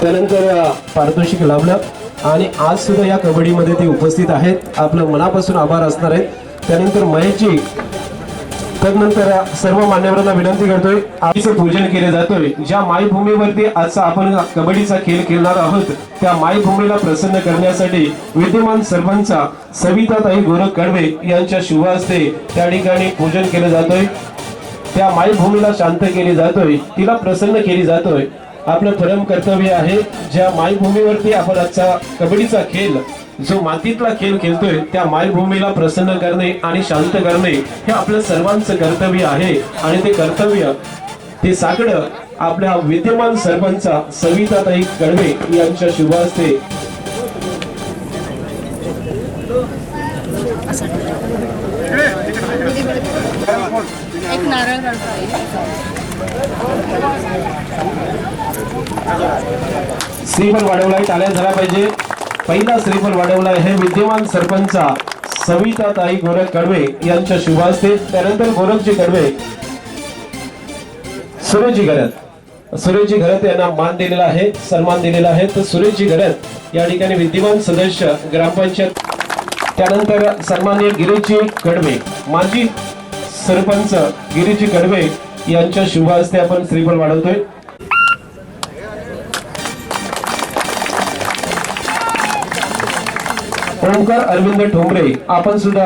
त्यानंतर पारितोषिक लाभलं आणि आज सुद्धा या कबड्डीमध्ये ते उपस्थित आहेत. आपलं मनापासून आभार असणार आहेत. त्यानंतर महेशजी, तदनंतर सर्व मान्यवरांना विनंती करतोय, आईचं पूजन केले जातोय. ज्या मायभूमीवरती आजचा आपण कबड्डीचा खेळ खेळणार आहोत त्या मायभूमीला प्रसन्न करण्यासाठी विद्यमान सरपंच सविताताई गोरख कडवे यांच्या शुभ हस्ते त्या ठिकाणी पूजन केलं जातोय. त्या मायभूमीला शांत केली जातोय, तिला प्रसन्न केली जातोय. आपलं परम कर्तव्य आहे, ज्या मायभूमीवरती आपण आजचा कबड्डीचा खेळ जो मातीतला खेळ खेळतोय त्या मायभूमीला प्रसन्न करणे आणि शांत करणे हे आपलं सर्वांचं कर्तव्य आहे. आणि ते कर्तव्य ते साकडं आपल्या विद्यमान सरपंच सविताताई कडवे यांच्या शुभ हस्ते एक नारळ श्रीफल वाढवलाय. टाळ्या झाला पाहिजे. पहिला श्रीफल वाढवलाय हे विद्यमान सरपंच सविताताई गोरख कडवे यांच्या शुभ हस्ते. त्यानंतर गोरखजी कडवे, सुरेशजी घरत यांना मान दिलेला आहे, सन्मान दिलेला आहे. तर सुरेशजी घरत या ठिकाणी विद्यमान सदस्य ग्रामपंचायत. त्यानंतर सन्माननीय गिरीजी कडवे, माजी सरपंच गिरीजी कडवे यांच्या शुभ हस्ते आपण श्रीफल वाढवतोय. ओमकार अरविंद ठोंबरे, आपण सुद्धा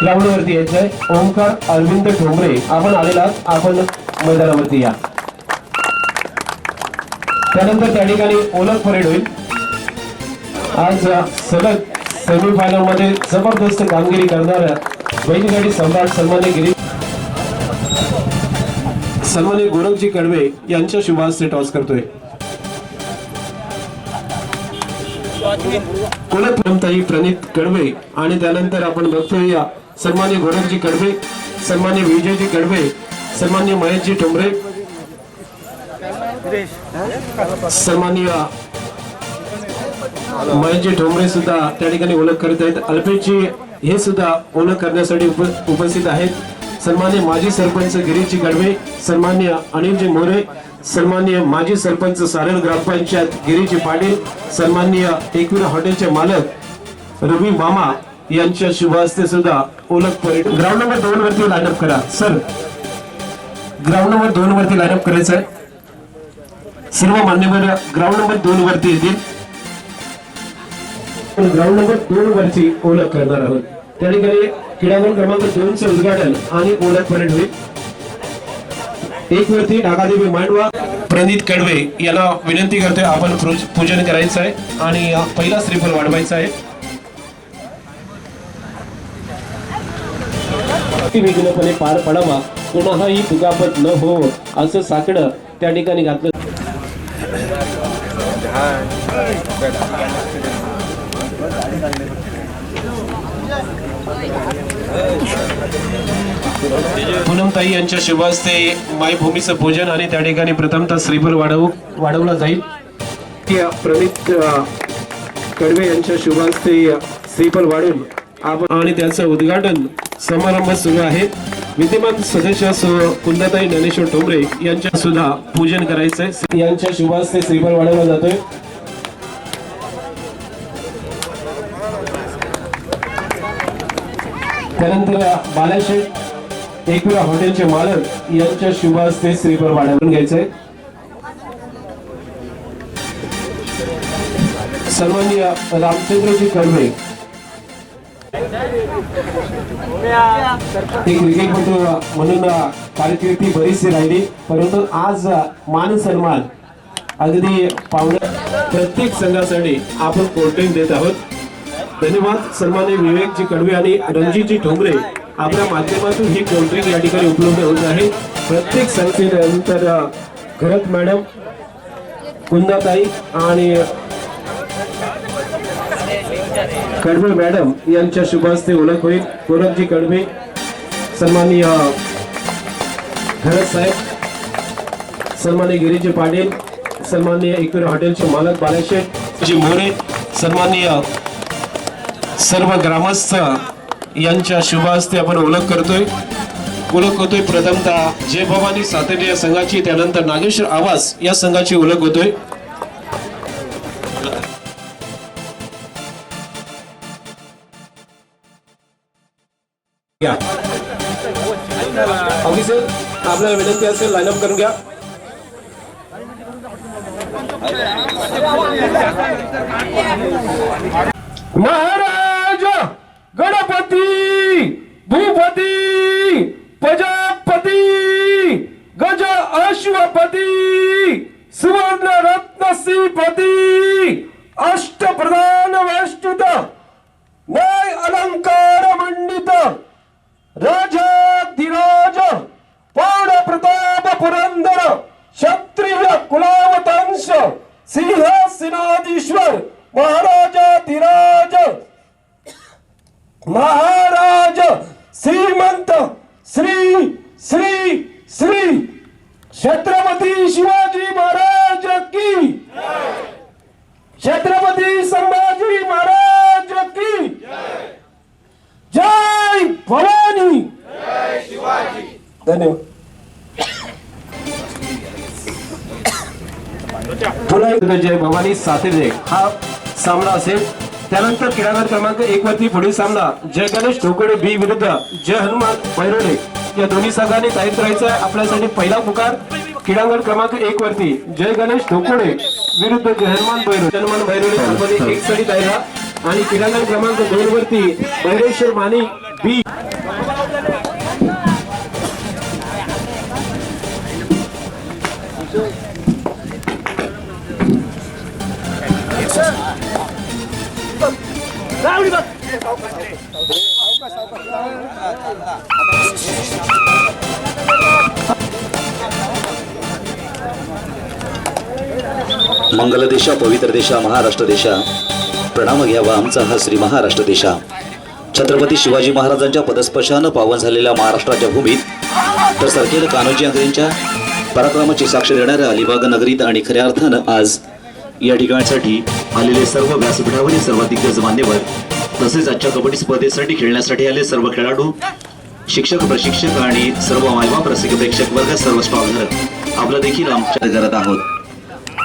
ग्राउंड वरती यायचंय. ओमकार अरविंद ठोंबरे, आपण आलेला आपण मैदानावरती या. त्यानंतर त्या ठिकाणी ओळख परेड होईल. आज सलग सेमीफायनल मध्ये जबरदस्त कामगिरी करणाऱ्या बैलगाडी सम्राट सन्माननीय गोरखजी कडवे यांच्या शुभ हस्ते टॉस करतोय. कुलप्रमताई प्रणित कडवे आणि त्यानंतर आपण बघतोय सन्माननीय गोरखजी कडवे, सन्माननीय विजयजी कडवे, सन्माननीय महेशजी ठोंबरे, सन्माननीय महेशजी ठोंबरे सुद्धा त्या ठिकाणी ओळख करत आहेत. अल्पेशजी हे सुद्धा ओळख करण्यासाठी उपस्थित आहेत. सन्माननीय माजी सरपंच गिरीजी कडवे, सन्माननीय अनिलजी मोरे, सन्माननीय माजी सरपंच सारळ ग्रामपंचायत गिरीजी पाटील, सन्माननीय एकवीर हॉटेलचे मालक रवी मामा यांच्या शुभ हस्ते सुद्धा ओळख परेड. ग्राउंड नंबर 2 वरती लाईनअप करा सर. ग्राउंड नंबर 2 वरती लाईनअप करायचं आहे. सर्व मान्यवर ग्राउंड नंबर 2 वरती येतील. ग्राउंड नंबर 2 वरची ओळख करणार आहोत. त्या ठिकाणी क्रीडांगण क्रमांक 2 चे उद्घाटन आणि ओळख परेड होईल. 1 वरती नागादेवी मांडवा प्रणित कडवे याला विनंती करतोय, आपण पूजन करायचं आहे आणि पहिला श्रीफल वाढवायचा आहे. विघ्नपणे पार पडावा, कोणाही दुखापत न हो असं साकडं त्या ठिकाणी घातलं. पूनमताई यांच्या शुभ हस्ते मायभूमीचं पूजन आणि त्या ठिकाणी प्रथमतः श्रीफल वाढवला जाईल. प्रणित कडवे यांच्या शुभ हस्ते श्रीफल वाढून आपण आणि त्याचं उद्घाटन समारंभ सुरू आहे. विद्यमान सदस्य कुंदाताई ज्ञानेश्वर ठोंबरे यांच्या सुद्धा पूजन करायचंय. यांच्या शुभ हस्ते श्रीफल वाढवला जातोय. त्यानंतर बालाशेठ एकविरा हॉटेलचे मालक यांच्या शुभ हस्ते श्रीफल वाढवून घ्यायचंय. सन्माननीय रामचंद्रजी कडवे, एक क्रिकेटपटू म्हणून कारकिर्दी बरीचशी राहिली, परंतु आज मान सन्मान अगदी पावण्या प्रत्येक संघासाठी आपण कोल्ड्रिंक देत आहोत. धन्यवाद. सन्माननीय विवेकजी कडवे आणि रणजितजी ठोंबरे आपल्या माध्यमातून ही कोल्ड्रिंक या ठिकाणी उपलब्ध होत आहे. प्रत्येक संस्थेनंतर घरत मॅडम, कुंदाताई आणि कडवे मॅडम यांच्या शुभ हस्ते ओळख होईल. गोरखजी कडवे, सन्माननीय घरत साहेब, सन्माननीय गिरीजी पाटील, सन्माननीय एकवीर हॉटेलचे मालक बालाशेठ जी मोरे, सन्माननीय सर्व ग्रामस्थ यांच्या शुभ हस्ते आपण ओळख करतोय. प्रथमतः जय भवानी सातत्य या संघाची, त्यानंतर नागेश्वर आवास या संघाची ओळख होतोय. घ्या. ऑफिसर आपल्याला विनंती असेल लाईनअप करून घ्या. महाराज गणपती भूपती प्रजापती गज अश्वपती सुवर्ण रत्न श्रीपती अष्टप्रधान वेष्टित न्याय अलंकार मंडित राजाधिराज पौढ प्रताप पुरंदर क्षत्रिय कुलावतांश सिंहासनाधीश्वर महाराजाधिराज महाराज श्रीमंत श्री श्री श्री छत्रपती शिवाजी महाराज की छत्रपती संभाजी महाराज की जय भवानी धन्यवाद. पुन्हा एकदा जय भवानी सातेरे हा सामना असेल. त्यानंतर क्रीडांगण क्रमांक 1 वरती पुढील सामना जय गणेश ढोकळे बी विरुद्ध जय हनुमान बैरोडे या दोन्ही संघांनी तयारीत राहायचं आहे. आपल्यासाठी पहिला पुकार क्रीडांगण क्रमांक 1 वरती जय गणेश ढोकळे विरुद्ध जय हनुमान बैरोडे. हनुमान बैरोडे एक साठी तयार राहा आणि क्रीडांगण क्रमांक 2 वरती भैरेश्वर मानी बी मंगल देशा पवित्र देशा महाराष्ट्र देशा प्रणाम घ्यावा आमचा हा श्री महाराष्ट्र देशा. छत्रपती शिवाजी महाराजांच्या पदस्पर्शानं पावन झालेल्या महाराष्ट्राच्या भूमीत तर सरकेल कान्होजी आंग्रेंच्या पराक्रमाची साक्ष देणाऱ्या अलिबाग नगरीत आणि खऱ्या अर्थानं आज या ठिकाणासाठी आलेले सर्व व्यासपीठावरील सर्व दिग्गज मान्यवर तसेच आजच्या कबड्डी स्पर्धेसाठी खेळण्यासाठी आले सर्व खेळाडू शिक्षक प्रशिक्षक आणि सर्व मायबाप रसिक प्रेक्षक वर्ग सर्व स्टॉलधारक आपलं देखील आमच्या करत आहोत.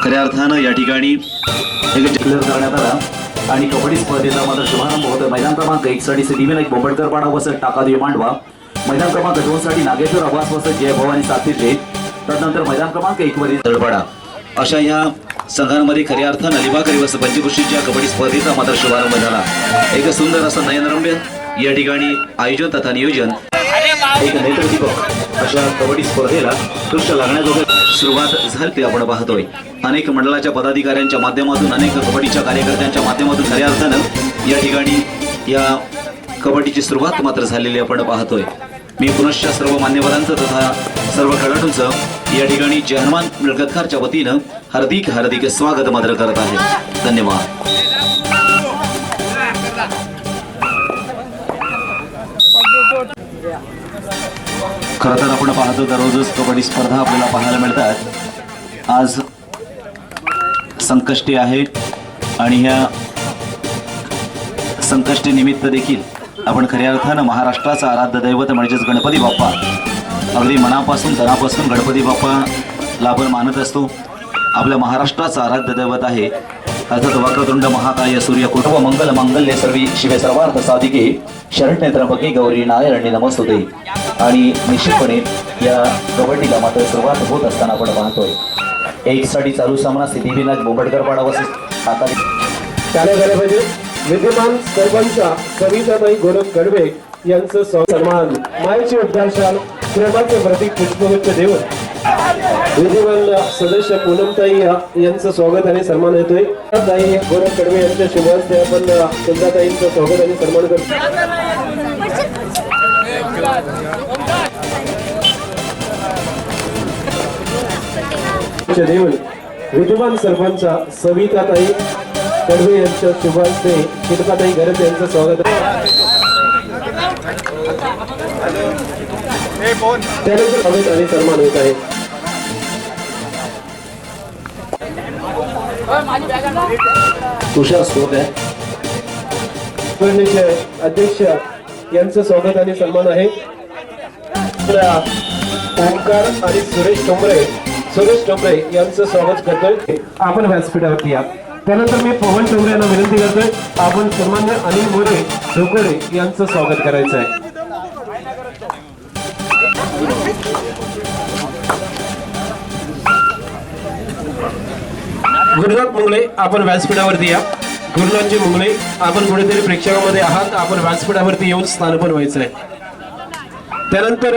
खऱ्या अर्थानं या ठिकाणी एक डिक्लेअर करण्यात आला आणि कबड्डी स्पर्धेचा मात्र शुभारंभ होतो. मैदान क्रमांक 1 साठी सिद्धिविनायक बोंबडकर पाडा वसत टाकादेवी मांडवा. मैदान क्रमांक 2 साठी नागेश्वर आवास वसत जय भवानी सातेरे. त्यानंतर मैदान क्रमांक 1 वरील तळपाडा अशा या संघांमध्ये खऱ्या अर्थानं अलिबाग व पंचकृषीच्या कबड्डी स्पर्धेचा मात्र शुभारंभ झाला. एक सुंदर असं नयनरम्य या ठिकाणी आयोजन तथा नियोजन एक नेत्रदीपक अशा कबड्डी स्पर्धेला दृश्य लागण्याजोगे सुरुवात झाली आपण पाहतोय. अनेक मंडळाच्या पदाधिकाऱ्यांच्या माध्यमातून अनेक कबड्डीच्या कार्यकर्त्यांच्या माध्यमातून खऱ्या अर्थानं या ठिकाणी या कबड्डीची सुरुवात मात्र झालेली आपण पाहतोय. मी पुनश्च सर्व मान्यवरांचं तथा सर्व खेळाडूंचं या ठिकाणी जय हनुमान मिळकतकारच्या वतीनं हार्दिक हार्दिक स्वागत मात्र करत आहे. धन्यवाद. खरं तर आपण पाहतो दररोजच कबड्डी स्पर्धा आपल्याला पाहायला मिळतात. आज संकष्टी आहे आणि ह्या संकष्टी निमित्त देखील आपण खऱ्या अर्थानं महाराष्ट्राचा आराध्य दैवत म्हणजेच गणपती बाप्पा अगदी मनापासून तनापासून गणपती बाप्पाला आपण मानत असतो. आपल्या महाराष्ट्राचा आराध्य दैवत आहे. अर्थात वक्रतुंड महाकाय सूर्य कुटुंब मंगल मांगल्य सर्वी शिवे सर्वार्थ साधिके शरण्य त्र्यंबके गौरी नारायणी नमस्तुते. आणि निश्चितपणे या कबड्डीला मात्र सुरुवात होत असताना आपण पाहतोय 1 साठी चालू सामना सिद्धिविनायक बोंबडकर पाडा वसत आता त्याला झाले पाहिजे. विद्यमान सरपंच सविताताई गोरख गडवे यांचं सन्मान मायेचे उद्घाटन प्रेमाचे प्रतीक पुष्पगुच्छ देऊन विधिमान सदस्य पूनमताई यांचं स्वागत आणि सन्मान येतोय. ताई गोरख गडवे यांच्या शुभ हस्ते आपण सुंदरताईंचं स्वागत आणि सन्मान करतो. देऊन विद्यमान सरपंच सविताताई गडवे यांच्या शुभ हस्ते शिल्पाताई गरज यांचं स्वागत. त्यानंतर स्वागत आणि सन्मान होत आहे. तुषार स्रोत आहे अध्यक्ष यांचं स्वागत आणि सन्मान आहे. ओंकार आणि सुरेश टोंबरे यांचं स्वागत करतोय. आपण व्यासपीठावरती या. त्यानंतर मी पवन टोंबरे यांना विनंती करतोय आपण सन्मान्य अनिल मोरे ढोकळे यांचं स्वागत करायचं आहे. गुरुनाथ मुंगळे आपण व्यासपीठावरती या. गुरुनाथजी मुंगळे आपण कुठेतरी प्रेक्षकामध्ये आहात, आपण व्यासपीठावरती येऊन स्थानपन्न व्हायचं आहे. त्यानंतर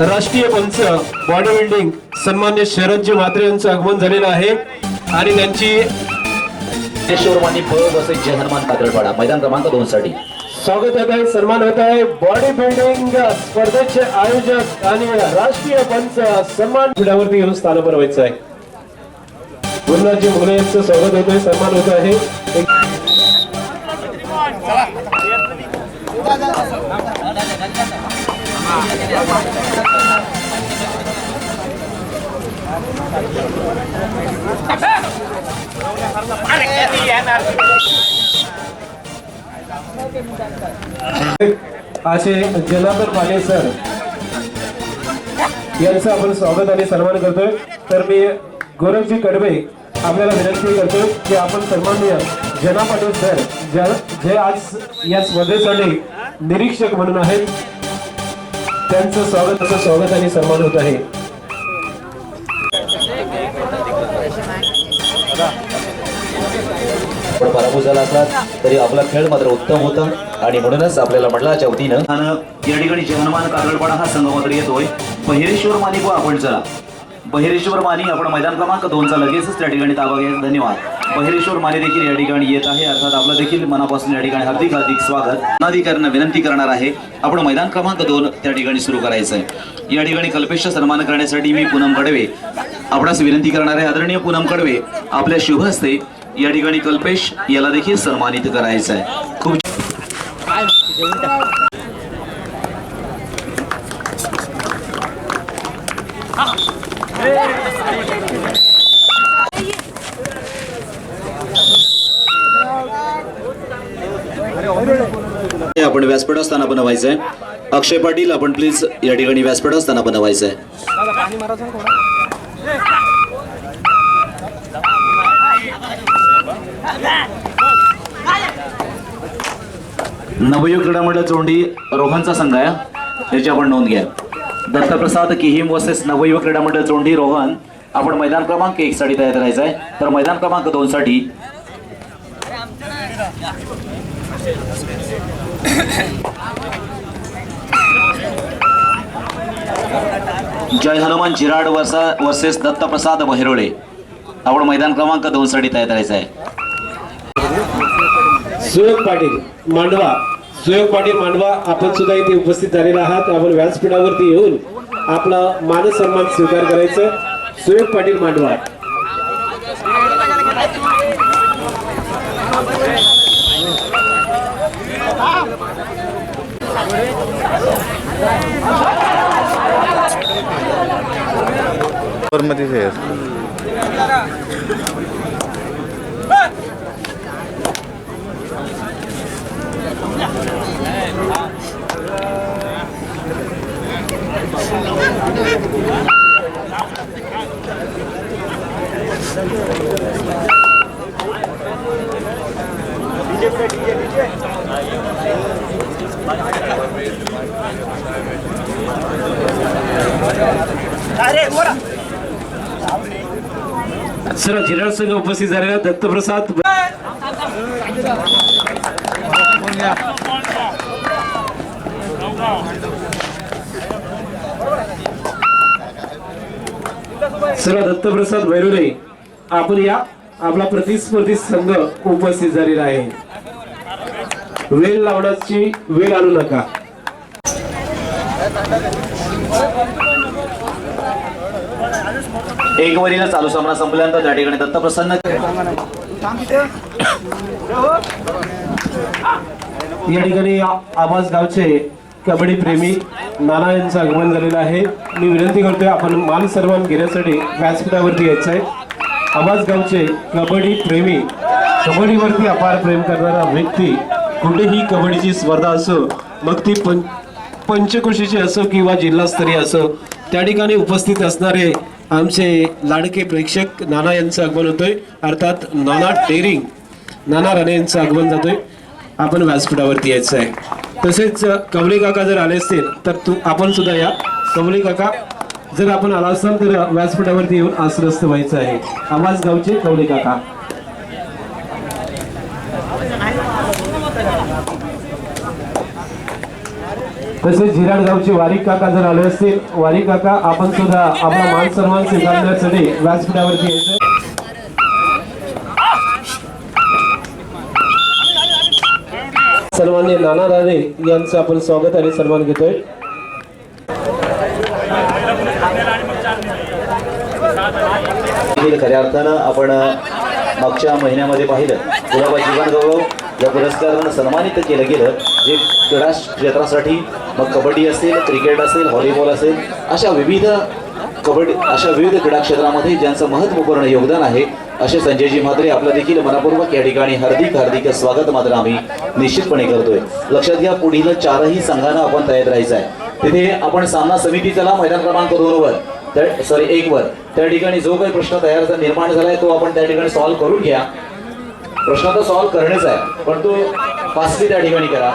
राष्ट्रीय पंच बॉडी बिल्डिंग सन्मान्य शरदजी म्हात्रे यांचं आगमन झालेलं आहे आणि त्यांची शिवमानी ब वसई जय हनुमान कातळपाडा मैदान क्रमांक 2 साठी स्वागत होत आहे, सन्मान होत आहे. बॉडी बिल्डिंग स्पर्धेचे आयोजक आणि राष्ट्रीय पंच सन्मान पीठावरती येऊन स्थानपन्न व्हायचं आहे. गुरुनाथजी मुले यांचं स्वागत होत आहे, सन्मान होत आहे. असे जनार्दन पाले सर यांचं आपण स्वागत आणि सन्मान करतोय. तर मी गौरवजी कडवे आपल्याला विनंती करतोय की आपण सन्माननीय जना पाटील सर जे आज या स्पर्धेसाठी निरीक्षक म्हणून आहेत त्यांचं स्वागत आणि सन्मान होत आहे. पराभूत झाला असला तरी आपला खेळ मात्र उत्तम होता आणि म्हणूनच आपल्याला मंडळाच्या वतीनं या ठिकाणी जय हनुमान कातळपाडा हा संघ मात्र येतोय. बहिरेश्वर मानी व आपण चला. बहिरेश्वर मानी आपण मैदान क्रमांक 2 चा लगेचच त्या ठिकाणी ताबा घ्यायचा. धन्यवाद. बहिरेश्वर माने देखील या ठिकाणी येत आहे, अर्थात आपलं देखील मनापासून या ठिकाणी हार्दिक स्वागत. नाधिकाऱ्यांना विनंती करणार आहे आपण मैदान क्रमांक 2 त्या ठिकाणी सुरू करायचं आहे. या ठिकाणी कल्पेशचा सन्मान करण्यासाठी मी पूनम कडवे आपणास विनंती करणार आहे. आदरणीय पूनम कडवे आपल्या शुभ हस्ते या ठिकाणी कल्पेश याला देखील सन्मानित करायचं आहे. खूप आपण व्यासपीठावर स्थानापन्न व्हायचंय. अक्षय पाटील आपण प्लीज या ठिकाणी व्यासपीठावर स्थानापन्न व्हायचंय. नवयुग क्रीडा मंडळ चोंडी रोहनचा संघ आहे, याची आपण नोंद घ्या. दत्तप्रसाद किहिम वर्सेस नवयुग क्रीडा मंडळ चोंडी रोहन आपण मैदान क्रमांक 1 साठी तयार करायचं आहे. तर मैदान क्रमांक 2 साठी जय हनुमान जिराड वर्सेस दत्तप्रसाद बहिरोळे आपण मैदान क्रमांक 2 साठी तयार करायचं आहे. सुयोग पाटील मांडवा आपण सुद्धा इथे उपस्थित झालेला आहात. आपण व्यासपीठावरती येऊन आपला मान सन्मान स्वीकार करायचं. सुयोग पाटील मांडवा. सर जिराड संघ उपस्थित झालेला दत्तप्रसाद दत्तप्रसाद वैरुले आपण या आपला प्रतिस्पर्धी संघ उपस्थित झालेला आहे. वेल लावण्याची वेळ आणू नका. एक वरील चालू सामना संपल्यानंतर त्या ठिकाणी दत्तप्रसन्न या ठिकाणी आवाज गावचे कबड्डी प्रेमी नाना यांचं आगमन झालेलं आहे. मी विनंती करतोय आपण मान सन्मान घेण्यासाठी व्यासपीठावरती यायचं आहे. आवाज गावचे कबड्डी प्रेमी, कबड्डीवरती अपार प्रेम करणारा व्यक्ती, कुठेही कबड्डीची स्पर्धा असो, मग ती पंचक्रोशीची असो किंवा जिल्हास्तरीय असो, त्या ठिकाणी उपस्थित असणारे आमचे लाडके प्रेक्षक नाना यांचं आगमन होतोय. अर्थात नाना टेरिंग, नाना राणे यांचं आगमन जातोय. आपण व्यासपीठावरती यायचं आहे. तसेच कमले काका जर आले असतील तर आपण सुद्धा या. कमले काका जर आपण आला असाल तर व्यासपीठावरती येऊन आश्रस्त व्हायचं आहे. आवाज गावचे कवले काका. तसेच झिराड गावचे वारिक काका जर आले असतील, वारिक काका आपण सुद्धा आपला मान सन्मान स्वीकारण्यासाठी व्यासपीठावरती यायचं. सन्माननीय नाना दादे यांचं आपण स्वागत आणि सन्मान घेतोय. खऱ्या अर्थानं आपण मागच्या महिन्यामध्ये पाहिलं गुलाबा जीवन गौरव या पुरस्कारानं सन्मानित केलं गेलं, जे क्रीडा क्षेत्रासाठी मग कबड्डी असेल, क्रिकेट असेल, व्हॉलीबॉल असेल, अशा विविध क्रीडा क्षेत्रामध्ये ज्यांचं महत्त्वपूर्ण योगदान आहे असे संजयजी म्हात्रे आपलं देखील मनापूर्वक या ठिकाणी हार्दिक स्वागत मात्र आम्ही निश्चितपणे करतोय. लक्षात घ्या, पुढील 4ही संघांना आपण तयार राहायचं आहे. तिथे आपण सामना समितीचा मैदान क्रमांक 2 वर 1 वर त्या ठिकाणी जो काही प्रश्न तयार निर्माण झालाय तो आपण त्या ठिकाणी सॉल्व्ह करून घ्या. प्रश्न तर सॉल्व्ह करणेच आहे, पण तो फास्टली त्या ठिकाणी करा.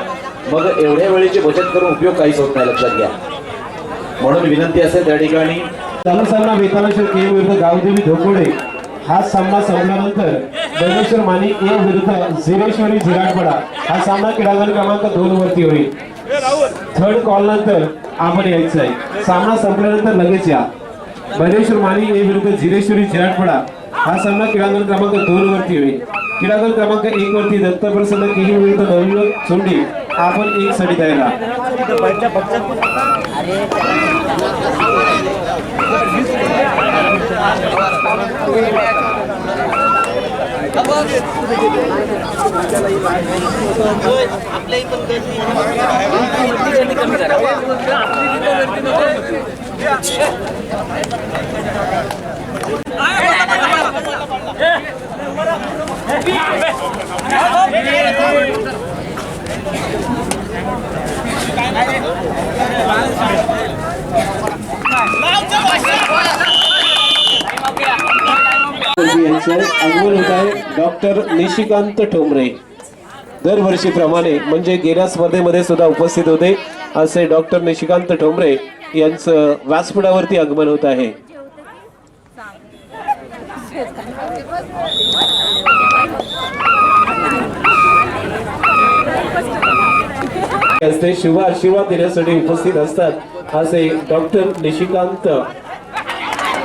मग एवढ्या वेळेची बचत करून उपयोग काहीच होत नाही, लक्षात घ्या. म्हणून विनंती असेल त्या ठिकाणी चालू सामना बेतालेश्वर के विरुद्ध गावदेवी धोकोडे. हा सामना संपल्यानंतर बैलेश्वर मानी ए विरुद्ध झिरेश्वरी झिराडपडा हा सामना क्रीडांगण क्रमांक 2 वरती होईल. थर्ड कॉल नंतर आपण यायचं आहे. सामना संपल्यानंतर लगेच या. बैलेश्वर मानी ए विरुद्ध झिरेश्वरी झिराडपडा हा सामना क्रीडांगण क्रमांक 2 वरती होईल. क्रीडांगण क्रमांक 1 वरती दत्तप्रसन्न केही विरुद्ध नवयुवक चोंडी. आपण 1 साठी तयार राहा. आगमन होत आहे डॉक्टर निशिकांत ठोंबरे. दरवर्षीप्रमाणे म्हणजे गेल्या स्पर्धेमध्ये सुद्धा उपस्थित होते असे डॉक्टर निशिकांत ठोंबरे यांचं व्यासपीठावरती आगमन होत आहे. शुभ आशीर्वाद देण्यासाठी उपस्थित असतात असे डॉक्टर निशिकांत.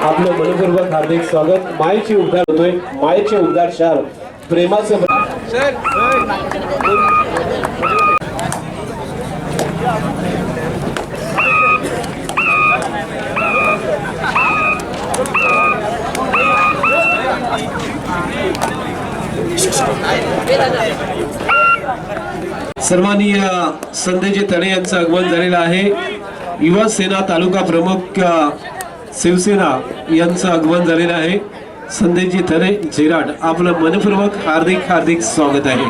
आपलं मनपूर्वक हार्दिक स्वागत. मायेचे उद्गार होतोय, मायेचे उद्गार शार प्रेमाचं. सन्माननीय संजयजी तणे यांचं आगमन झालेलं आहे. युवा सेना तालुका प्रमुख शिवसेना यांचं आगमन झालेलं आहे. संजयजी तणे झिराड आपलं मनपूर्वक हार्दिक स्वागत आहे.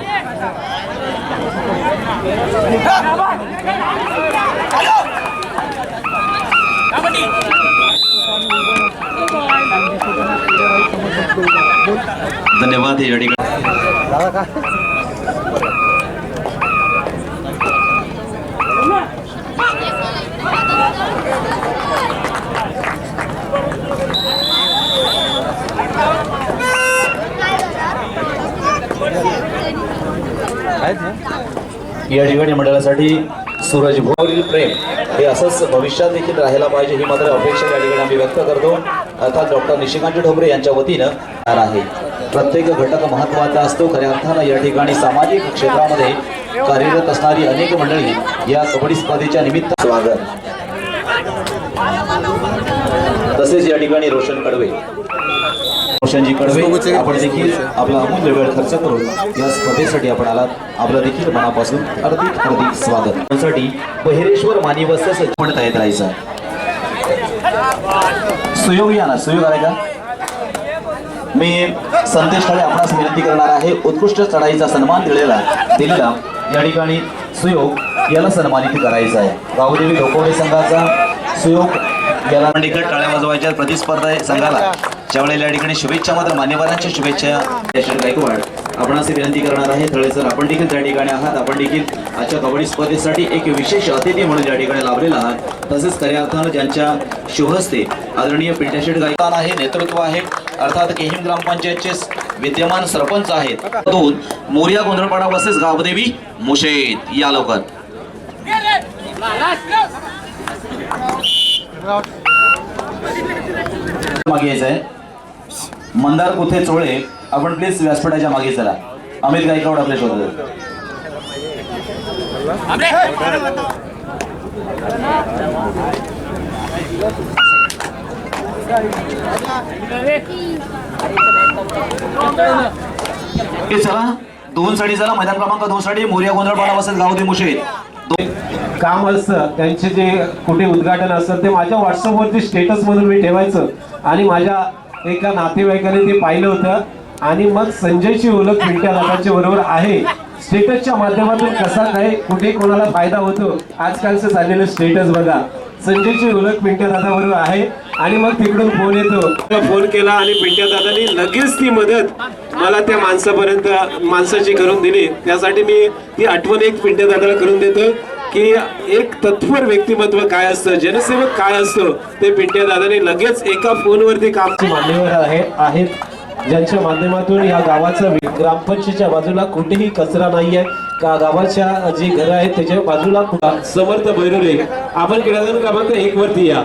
धन्यवाद. या ठिकाणी मंडळासाठी सूरज भोवरील प्रेम हे असंच भविष्यात देखील राहायला पाहिजे ही मात्र अपेक्षा या ठिकाणी आम्ही व्यक्त करतो. अर्थात डॉक्टर निशिकांत ठोंबरे यांच्या वतीनं आहे. प्रत्येक घटक महत्त्वाचा असतो. खऱ्या अर्थानं या ठिकाणी सामाजिक क्षेत्रामध्ये कार्यरत असणारी अनेक मंडळी या कबड्डी स्पर्धेच्या निमित्त स्वागत. तसेच या ठिकाणी रोशनजी कडवे आपण देखील आपला अमूल्य वेळ खर्च करून या स्पर्धेसाठी आपण आलात. आपलं देखील मनापासून हार्दिक स्वागत. साठी बहिरेश्वर मानी बस पण तयार राहायचं. सुयोग या ना, सुयोग आहे का? मी संदेश ठाणे आपणास विनंती करणार आहे. उत्कृष्ट चढाईचा सन्मान दिलेला या ठिकाणी सुयोग याला सन्मानित करायचा आहे. गावदेवी धोकोडे संघाचा सुयोग याला टाळ्या वाजवायच्या. प्रतिस्पर्धा संघाला ज्यावेळेला या ठिकाणी शुभेच्छा मात्र मान्यवरांच्या शुभेच्छा यशवंत गायकवाड आपण असे विनंती करणार आहे. तळे सर आपण देखील त्या ठिकाणी आहात. आपण देखील आजच्या कबड्डी स्पर्धेसाठी एक विशेष अतिथी म्हणून या ठिकाणी लाभलेला आहात. तसेच खऱ्या अर्थानं ज्यांच्या शुभहस्ते आदरणीय पिंट्या शेठ गायकवाड आहे, नेतृत्व आहे, अर्थात केहिम ग्रामपंचायतचे विद्यमान सरपंच आहेत. दोन मोरिया गोंधळपाडा वर्सेस गावदेवी मुशेत या लवकर मागे यायचं आहे. मंदार कुथे चोळे आपण प्लीज व्यासपीठाच्या मागे चला. अमित गायकवाड आपल्या शोधत चला. 2 साठी चला. मैदान क्रमांक 2 साठी मोरिया गोंधळपाडा वर्सेस गावदेवी मुशेत. काम असतं त्यांचे जे कुठे उद्घाटन असतं ते माझ्या व्हॉट्सअपवरती स्टेटस म्हणून मी ठेवायचं आणि माझ्या एका नातेवाईकाने ते पाहिलं होतं आणि मग संजयची ओळख पिंट्या दादाच्या बरोबर आहे. स्टेटसच्या माध्यमातून कसा काय कुठे कोणाला फायदा होतो आजकालचं झालेलं स्टेटस बघा. संजयची ओळख पिंट्या दादा बरोबर आहे आणि मग तिकडून फोन येतो. फोन केला आणि पिंट्या दादाने लगेच ती मदत मला त्या माणसाची करून दिली. त्यासाठी मी ती आठवण एक पिंट्या दादाला करून देतो की एक तत्पर व्यक्तिमत्व काय असतं, जनसेवक काय असतं ते पिंट्या दादाने लगेच एका फोनवरती काम. मान्यवर आहेत ज्यांच्या माध्यमातून या गावाचं ग्रामपंचायतीच्या बाजूला कुठेही कचरा नाहीये. गावाच्या जी घरं आहेत त्याच्या बाजूला समर्थ बैरोले आपण क्रीडांगण क्रमांक 1 वरती या.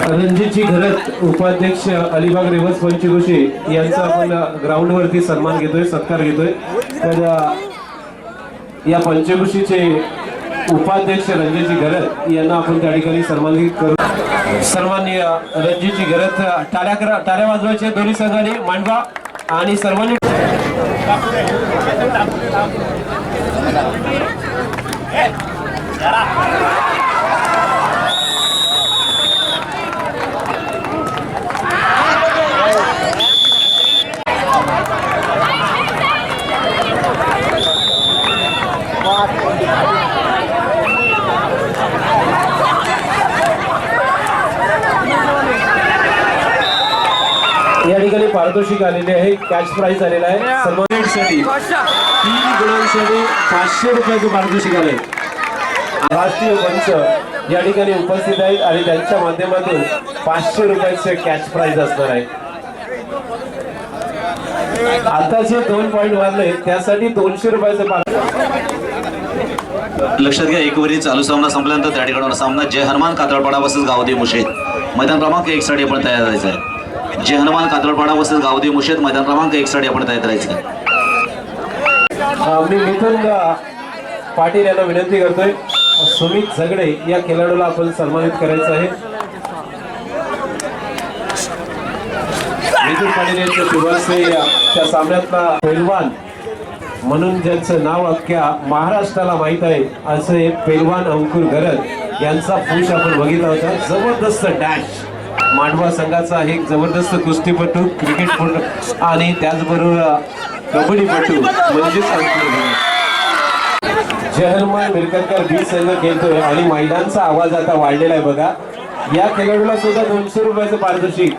रणजितजी घरत उपाध्यक्ष अलिबाग रेवस पंचकृषी यांचा आपण ग्राउंड वरती सन्मान घेतोय, सत्कार घेतोय. तर या पंचकृषीचे उपाध्यक्ष रणजितजी घरत यांना आपण त्या ठिकाणी सन्मानित करू. सन्माननीय रणजितजी घरत टाळ्या वाजवायचे दोन्ही संघाने मांडवा आणि सर्वांनी. या ठिकाणी पारितोषिक आलेले आहे, कॅश प्राइज आलेला आहे. सन्मानासाठी 3 गुणांसाठी 500 रुपयाचं पारितोषिक आले. राष्ट्रीय मंच या ठिकाणी उपस्थित आहेत आणि त्यांच्या माध्यमातून 500 रुपयाचे कॅश प्राइज असणार आहे. आता जे 2 पॉइंट वाढले त्यासाठी 200 रुपयाचं. लक्षात घ्या. एक वरी चालू सामना संपल्यानंतर त्या ठिकाणी सामना जय हनुमान कातळपाडा वर्सेस गावदेवी मुशेत. मैदान क्रमांक 1 साठी आपण तयार राहायचं आहे. जय हनुमान कातळपाडा वर्सेस गावदेवी मुशेत मैदान क्रमांक 1 साठी आपण तयार राहायचं आहे. मी मिथुन पाटील यांना विनंती करतोय सुमित झगडे या खेळाडूला आपण सन्मानित करायचं आहे. मिथुन पाटील यांच्या शुभारंभी त्या सामन्यातला पैलवान म्हणून ज्यांचं नाव अख्ख्या महाराष्ट्राला माहित आहे असे पैलवान अंकुर घरत यांचा पुश आपण बघितला होता. जबरदस्त डॅश. मांडवा संघाचा एक जबरदस्त कुस्तीपटू, क्रिकेटपटू आणि त्याचबरोबर कबड्डीपटू म्हणजेच अंकुर घरत. जय हनुमान मिरकतकर बी संघ खेळतोय आणि मैदानचा आवाज आता वाढलेला आहे बघा. या खेळाडूला सुद्धा 200 रुपयाचं पारितोषिक.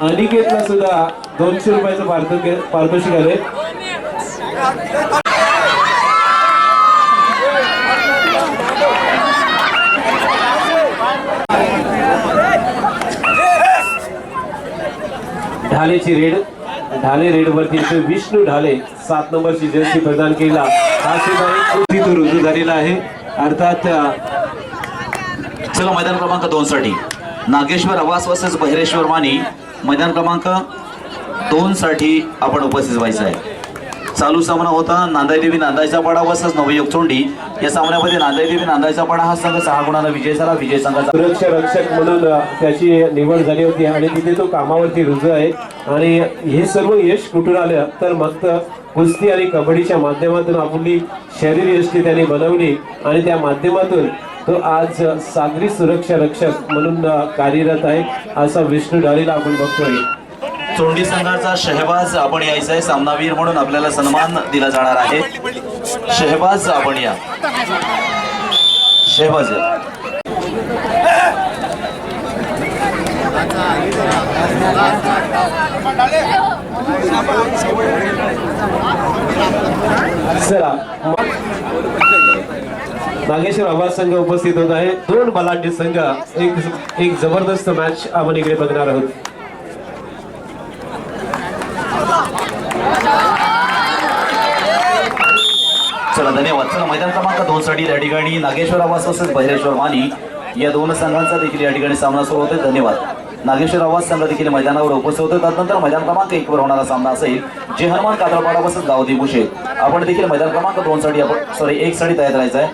अनिकेतला सुद्धा 200 रुपयाचं पारितोषिक आले. ढाले रेड वरती विष्णू ढाले 7 नंबरची जर्सी प्रदान केला. हा सुद्धा तो रुजू झालेला आहे. अर्थात चला मैदान क्रमांक 2 साठी नागेश्वर आवास वर्सेस बहिरेश्वर मानी मैदान क्रमांक 2 साठी आपण उपस्थित व्हायचं आहे. चालू सामना होता नांदाईदेवी नांदाईचा पाडा वर्सेस नवयुग चोंडी. या सामन्यामध्ये नांदाईदेवी नांदाईचा पाडा हा संघ 6 गुणांना विजय झाला. विजय संघाचा सुरक्षा रक्षक म्हणून त्याची निवड झाली होती आणि तिथे तो कामावरती रुजू आहे. आणि हे सर्व यश कुठून आलं तर मग कुस्ती आणि कबड्डीच्या माध्यमातून आपली शरीर यष्टी त्यांनी बनवली आणि त्या माध्यमातून तो आज सागरी सुरक्षा रक्षक म्हणून कार्यरत आहे. असा विष्णू ढालेला आपण बघतोय. चोंडी संघाचा शहबाज आपण यायचा आहे. सामनावीर म्हणून आपल्याला सन्मान दिला जाणार आहे. शहबाज आपण या. शहबाज चला नागेश्वर आवाज संघ उपस्थित होत आहे. दोन बलाढ्य संघ एक जबरदस्त मॅच आपण इकडे बघणार आहोत. चला धन्यवाद. चला मैदान क्रमांक 2 साठी या ठिकाणी नागेश्वर आवाज तसेच बहिरेश्वर मानी या दोन संघांचा देखील या ठिकाणी सामना सुरू होतोय. धन्यवाद. नागेश्वर आवाज संघ देखील मैदानावर उपस्थित होते. त्यानंतर मैदान क्रमांक 1 वर होणारा सामना असेल जे हनुमान कात्रपाडा वर्सेस गावदेवी बुशे. आपण देखील मैदान क्रमांक 2 साठी आपण 1 साठी तयार राहायचं आहे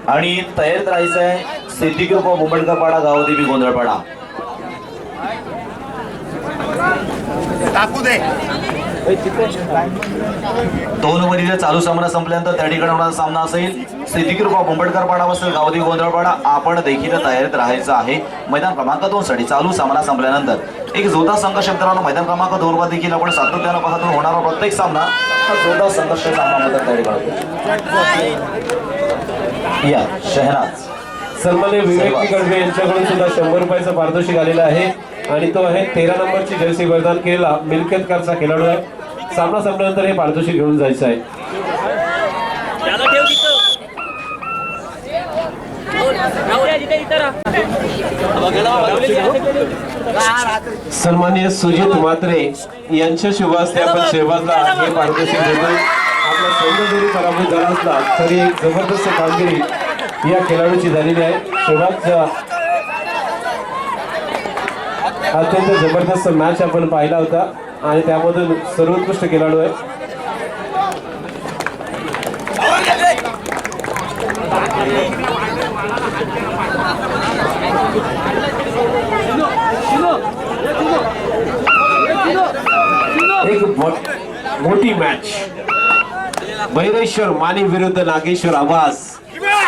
आणि तयार राहायचं आहे सिद्धी ग्रुप ऑफ मुंबईकरपाडा गावदेवी गोंधळपाडा. दोन ओव्हरीचा चालू सामना संपल्यानंतर त्या ठिकाणी होणारा सामना असेल सिद्धी group of मुंबईकरपाडा versus Gavdevi Gondhalpada. आपण देखील तयारीत राहायचं आहे मैदान क्रमांक 2 साठी. चालू सामना संपल्यानंतर एक जोरदार संघर्ष मित्रांनो मैदान क्रमांक 2 वर देखील आपण सातत्यानं पाहतो. होणारा प्रत्येक सामना हा जोरदार संघर्ष सामन्यामध्ये तयारी करतो. या शहनाज सन्मान्य विवेक गडवे यांच्याकडून सुद्धा 100 रुपयाचं पारितोषिक आलेलं आहे आणि तो आहे 13 नंबरची जर्सी प्रदान केलेला मिल्केतकरचा खेळाडू आहे. सामना संपल्यानंतर हे पारितोषिक घेऊन जायचं आहे. सन्मान्य सुजित म्हात्रे यांच्या शुभ हस्ते आपण शेवटला हे पारितोषिक देतोय. आपला संघ जरी पराभूत झाला असला तरी एक जबरदस्त कामगिरी या खेळाडूची झालेली आहे. शेवटचा अत्यंत जबरदस्त मॅच आपण पाहिला होता आणि त्यामधून सर्वोत्कृष्ट खेळाडू आहे. एक मोठी मॅच बहिरेश्वर मानी विरुद्ध नागेश्वर आवाज.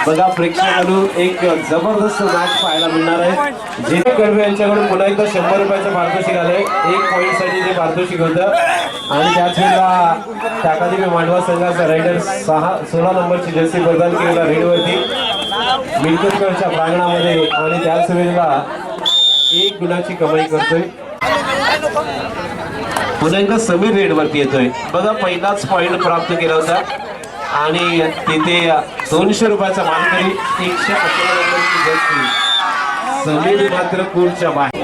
बघा प्रेक्षकांकडून एक जबरदस्त मॅच पाहायला मिळणार आहे. जे कडवे यांच्याकडून पुन्हा एकदा 100 रुपयाचं पारितोषिक आलंय. 1 पॉईंट साठी ते पारितोषिक होतं आणि त्याच वेळेला टाकादेवी मांडवा संघाचा रायडर 16 नंबरची जर्सी प्रदान केलेला रेडवरती मिल्केतकरच्या प्रांगणामध्ये आणि त्याच वेळेला 1 गुणाची कमाई करतोय. पुन्हा एकदा समीर रेडवरती येतोय. बघा पहिलाच पॉईंट प्राप्त केला होता आणि तिथे 200 रुपयाचा मानकरी 111 नंबरची जर्सी समीर मात्र कोर्टच्या बाहेर.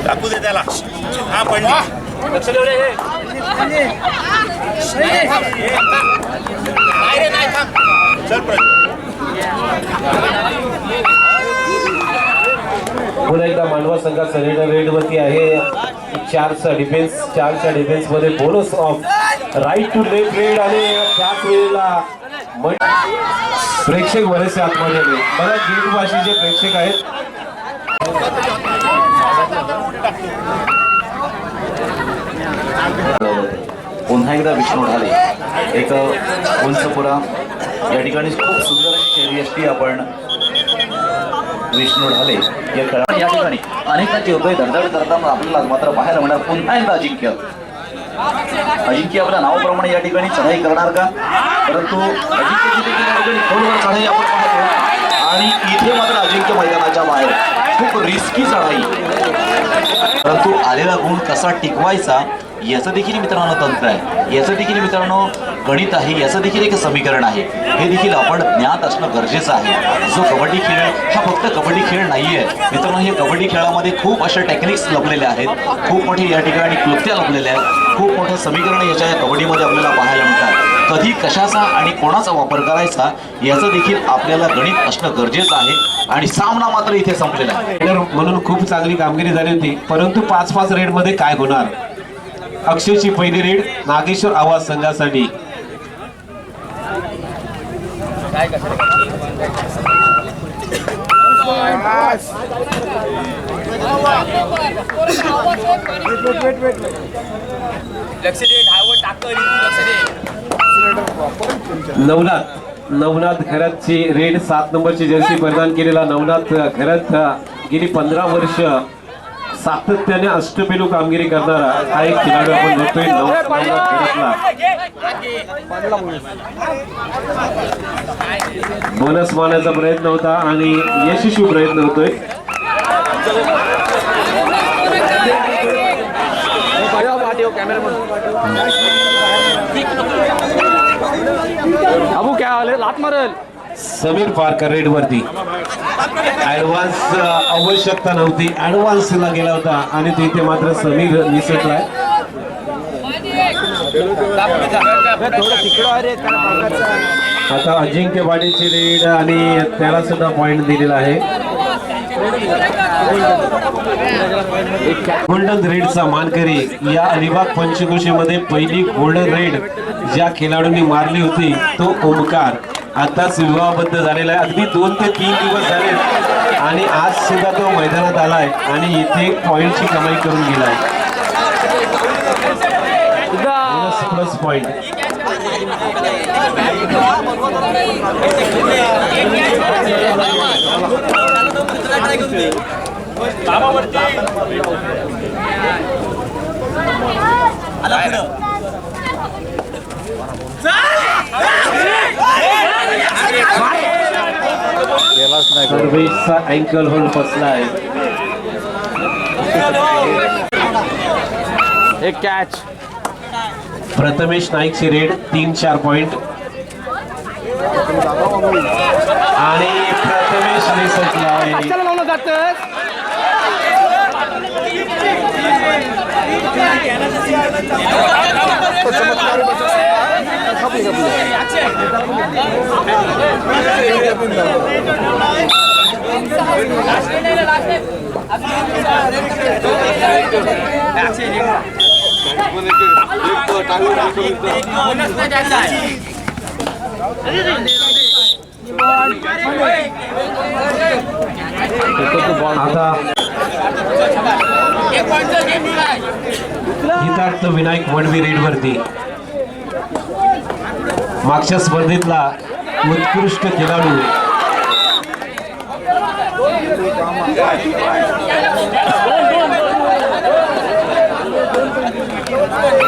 टाकू दे त्याला. हा पडली. लक्ष देऊ रे. चल पुन्हा एकदा मांडवा संघाचा रेडवरती आहे. 4चा डिफेन्स मध्ये bonus of right to left raid आणि त्याच वेळेला प्रेक्षक बरेचसे आतमध्ये आले. बघा दीडभाषीचे प्रेक्षक आहेत. पुन्हा एकदा विष्णू ढाले एक उंचपुरा या ठिकाणी खूप सुंदर अशी शैली असते. आपण विष्णू ढाले या खेळाडू या ठिकाणी अनेकांची होतोय धडधड करताना आपल्याला मात्र पाहायला मिळणार पुन्हा एकदा अजिंक्य आपल्या नावाप्रमाणे या ठिकाणी चढाई करणार का? परंतु अजिंक्यची देखील या ठिकाणी खोलवर चढाई आपण पाहतो आणि इथे मात्र अजिंक्य मैदानाच्या बाहेर खूप रिस्की चढाई. परंतु आलेला गुण कसा टिकवायचा याचं देखील मित्रांनो तंत्र आहे. याचं देखील मित्रांनो गणित आहे. याचं देखील एक समीकरण आहे. हे देखील आपण ज्ञात असणं गरजेचं आहे. जो कबड्डी खेळ हा फक्त कबड्डी खेळ नाही आहे मित्रांनो. हे कबड्डी खेळामध्ये खूप अशा टेक्निक्स लपलेले आहेत. खूप मोठी या ठिकाणी क्लुप्त्या लपलेल्या आहेत. खूप मोठं समीकरण याच्या या कबड्डीमध्ये आपल्याला पाहायला मिळतात. कधी कशाचा आणि कोणाचा वापर करायचा याचं देखील आपल्याला गणित असणं गरजेचं आहे. आणि सामना मात्र इथे संपलेला आहे. म्हणून खूप चांगली कामगिरी झाली होती. परंतु 5-5 रेड मध्ये काय होणार? अक्षयची पहिली रेड नागेश्वर आवाज संघासाठी. नवनाथ नवनाथ खरतची रेड 7 नंबरची जर्सी परिधान केलेला नवनाथ खरत गेली 15 वर्ष सातत्याने अष्टपैलू कामगिरी करणारा हा एक खेळाडू आपण बघतोय नवनाथ खरतला बोनस मारण्याचा प्रयत्न होता आणि यशस्वी प्रयत्न होतोय. अबू क्या हाल है लात मारल समीर पारकर रेड वरती ऍडव्हान्स आवश्यकता नव्हती ऍडव्हान्सला गेला होता आणि तिथे मात्र समीर निसटलाय. आता अजिंक्य पाटीलची रेड आणि त्याला सुद्धा पॉइंट दिलेला आहे. गोल्डन रेडचा मानकरी या अलिबाग पंचक्रोशीमध्ये पहिली गोल्डन रेड ज्या खेळाडूंनी मारली होती तो ओमकार आताच विवाहबद्ध झालेला आहे. अगदी 2 ते 3 दिवस झाले आणि आज सुद्धा तो मैदानात आलाय आणि इथे पॉइंटची कमाई करून गेलाय. प्लस पॉइंट सर्वेशचा अँकल होल्ड फसलाय. एक कॅच प्रथमेश नाईकची रेड 3-4 पॉइंट आणि प्रथमेश निसटलाय. कशाला लावलं जातं आता हितार्थ विनायक वडवी रेड वरती मागच्या स्पर्धेतला उत्कृष्ट खेळाडू